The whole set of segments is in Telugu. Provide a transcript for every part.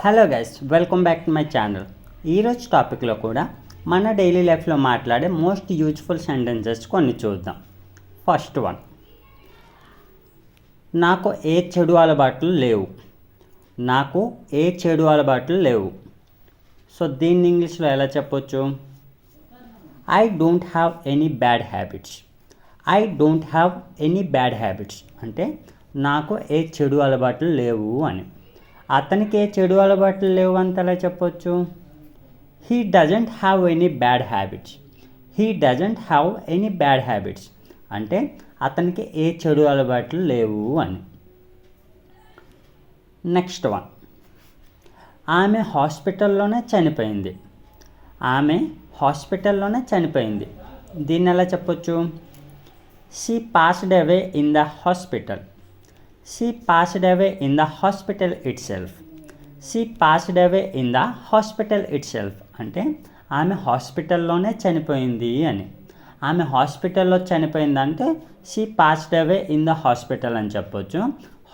Hello guys, welcome back to my channel. ఈరోజు టాపిక్లో కూడా మన డైలీ లైఫ్లో మాట్లాడే మోస్ట్ యూజ్ఫుల్ సెంటెన్సెస్ కొన్ని చూద్దాం. ఫస్ట్ వన్, నాకు ఏ చెడు అలవాట్లు లేవు. నాకు ఏ చెడు అలవాట్లు లేవు. సో దీన్ని ఇంగ్లీష్లో ఎలా చెప్పొచ్చు? I don't have any bad habits. I don't have any bad habits అంటే నాకు ఏ చెడు అలవాట్లు లేవు అని. అతనికి ఏ చెడు అలవాట్లు లేవు అంత ఎలా చెప్పొచ్చు? He doesn't have any bad habits. He doesn't have any bad habits అంటే అతనికి ఏ చెడు అలవాట్లు లేవు అని. నెక్స్ట్ వన్, ఆమె హాస్పిటల్లోనే చనిపోయింది. ఆమె హాస్పిటల్లోనే చనిపోయింది. దీన్ని ఎలా చెప్పొచ్చు? She passed away in the hospital. She passed away in the hospital itself. She passed away in the hospital itself అంటే ఆమె హాస్పిటల్లోనే చనిపోయింది అని. ఆమె హాస్పిటల్లో చనిపోయిందంటే she passed away in the hospital అని చెప్పొచ్చు.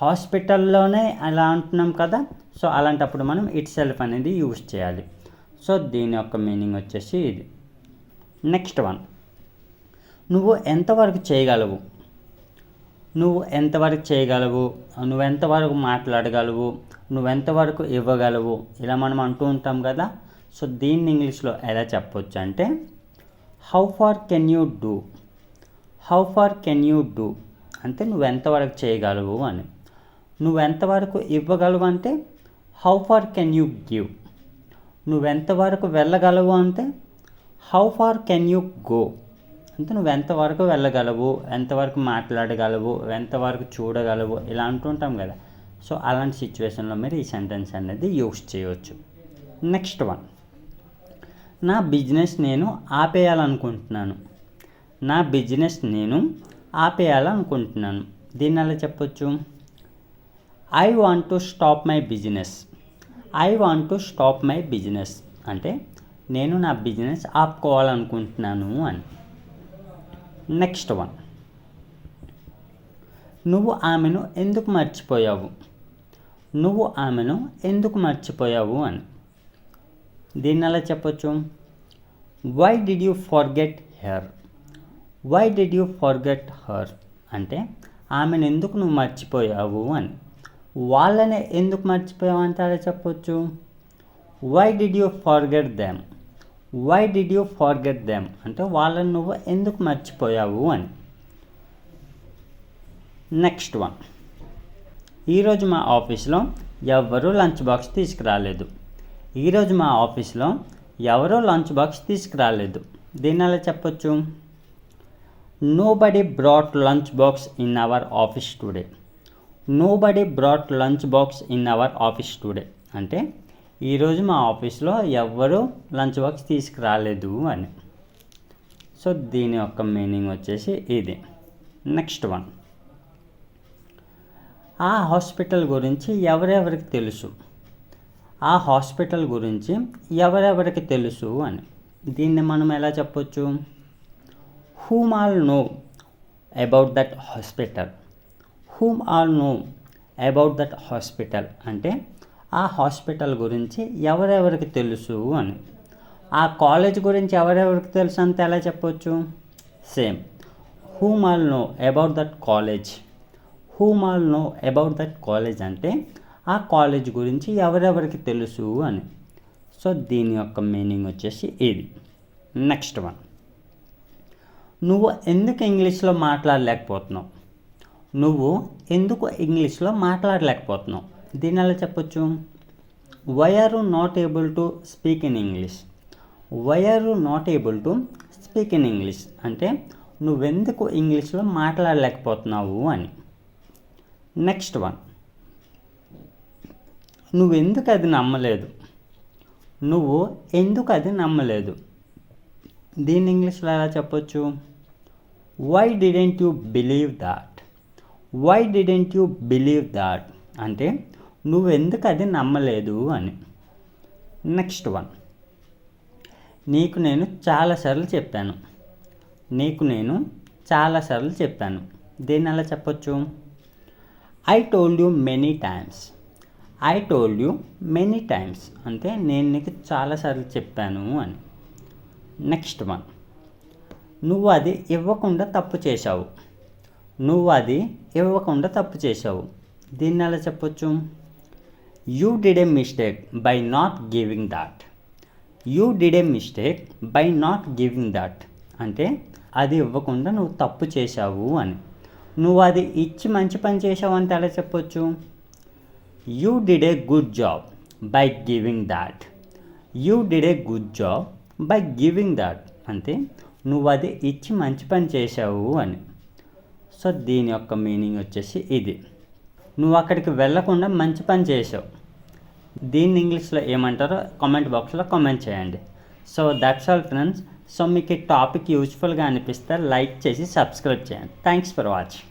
హాస్పిటల్లోనే అలా అంటున్నాం కదా, సో అలాంటప్పుడు మనం ఇట్ సెల్ఫ్ అనేది యూజ్ చేయాలి. సో దీని యొక్క మీనింగ్ వచ్చేసి ఇది. నెక్స్ట్ వన్, నువ్వు ఎంతవరకు చేయగలవు. నువ్వు ఎంతవరకు చేయగలవు, నువ్వెంతవరకు మాట్లాడగలవు, నువ్వెంతవరకు ఇవ్వగలవు, ఇలా మనం అంటూ ఉంటాం కదా. సో దీన్ని ఇంగ్లీష్లో ఎలా చెప్పొచ్చు అంటే how far can you do. How far can you do అంటే నువ్వెంతవరకు చేయగలవు అని. నువ్వెంతవరకు ఇవ్వగలవు అంటే how far can you give. నువ్వెంతవరకు వెళ్ళగలవు అంటే how far can you go అంటే నువ్వు ఎంతవరకు వెళ్ళగలవు, ఎంతవరకు మాట్లాడగలవు, ఎంతవరకు చూడగలవు, ఇలా అంటుంటాం కదా. సో అలాంటి సిచ్యువేషన్లో మీరు ఈ సెంటెన్స్ అనేది యూస్ చేయవచ్చు. నెక్స్ట్ వన్, నా బిజినెస్ నేను ఆపేయాలనుకుంటున్నాను. నా బిజినెస్ నేను ఆపేయాలనుకుంటున్నాను. దీన్ని ఎలా చెప్పొచ్చు? I want to stop my business. I want to stop my business అంటే నేను నా బిజినెస్ ఆపుకోవాలనుకుంటున్నాను అని. నెక్స్ట్ వన్, నువ్వు ఆమెను ఎందుకు మర్చిపోయావు. నువ్వు ఆమెను ఎందుకు మర్చిపోయావు అని. దీన్ని ఎలా చెప్పొచ్చు? Why did you forget her. Why did you forget her అంటే ఆమెను ఎందుకు నువ్వు మర్చిపోయావు అని. వాళ్ళని ఎందుకు మర్చిపోయావు అంటే అలా చెప్పొచ్చు why did you forget them. Why did you forget them అంటే వాళ్ళని నువ్వు ఎందుకు మర్చిపోయావు అని. నెక్స్ట్ వన్, ఈరోజు మా ఆఫీస్లో ఎవరూ లంచ్ బాక్స్ తీసుకురాలేదు. ఈరోజు మా ఆఫీస్లో ఎవరూ లంచ్ బాక్స్ తీసుకురాలేదు. దీన్ని ఎలా చెప్పొచ్చు? Nobody brought lunch box in our office today. Nobody brought lunch box in our office today అంటే ఈరోజు మా ఆఫీస్లో ఎవ్వరూ లంచ్ బాక్స్ తీసుకురాలేదు అని. సో దీని యొక్క మీనింగ్ వచ్చేసి ఇది. నెక్స్ట్ వన్, ఆ హాస్పిటల్ గురించి ఎవరెవరికి తెలుసు. ఆ హాస్పిటల్ గురించి ఎవరెవరికి తెలుసు అని. దీన్ని మనం ఎలా చెప్పొచ్చు? Whom all know about that hospital. Whom all know about that hospital అంటే ఆ హాస్పిటల్ గురించి ఎవరెవరికి తెలుసు అని. ఆ కాలేజ్ గురించి ఎవరెవరికి తెలుసు అంతే ఎలా చెప్పొచ్చు? Same, whom all know about that college. Whom all know about that college అంటే ఆ కాలేజ్ గురించి ఎవరెవరికి తెలుసు అని. సో దీని యొక్క మీనింగ్ వచ్చేసి ఇది. నెక్స్ట్ వన్, నువ్వు ఎందుకు ఇంగ్లీష్లో మాట్లాడలేకపోతున్నావు. నువ్వు ఎందుకు ఇంగ్లీష్లో మాట్లాడలేకపోతున్నావు. దీన్ని ఎలా చెప్పొచ్చు? Why are you not able to speak in English. Why are you not able to speak in English అంటే నువ్వెందుకు ఇంగ్లీష్లో మాట్లాడలేకపోతున్నావు అని. నెక్స్ట్ వన్, నువ్వెందుకు అది నమ్మలేదు. నువ్వు ఎందుకు అది నమ్మలేదు. దీన్ని ఇంగ్లీష్లో ఎలా చెప్పొచ్చు? Why didn't you believe that. Why didn't you believe that అంటే నువ్వెందుకు అది నమ్మలేదు అని. నెక్స్ట్ వన్, నీకు నేను చాలాసార్లు చెప్పాను. నీకు నేను చాలాసార్లు చెప్పాను. దీన్ని ఎలా చెప్పొచ్చు? I told you many times. I told you many times అంటే నేను నీకు చాలాసార్లు చెప్పాను అని. నెక్స్ట్ వన్, నువ్వు అది ఇవ్వకుండా తప్పు చేశావు. నువ్వు అది ఇవ్వకుండా తప్పు చేశావు. దీన్ని ఎలా చెప్పొచ్చు? You did a mistake by not giving that. You did a mistake by not giving that అంటే అది ఇవ్వకుండా నువ్వు తప్పు చేశావు అని. నువ్వు అది ఇచ్చి మంచి పని చేసావు అంటే ఎలా చెప్పొచ్చు? You did a good job by giving that. You did a good job by giving that అంటే నువ్వు అది ఇచ్చి మంచి పని చేశావు అని. సో దీని యొక్క మీనింగ్ వచ్చేసి ఇది, నువ్వు అక్కడికి వెళ్ళకుండా మంచి పని చేసావు. దీన్ని ఇంగ్లీష్లో ఏమంటారో కామెంట్ బాక్స్లో కామెంట్ చేయండి. So that's all friends. So మీకు ఈ టాపిక్ యూజ్ఫుల్గా అనిపిస్తే లైక్ చేసి సబ్స్క్రైబ్ చేయండి. Thanks for watching.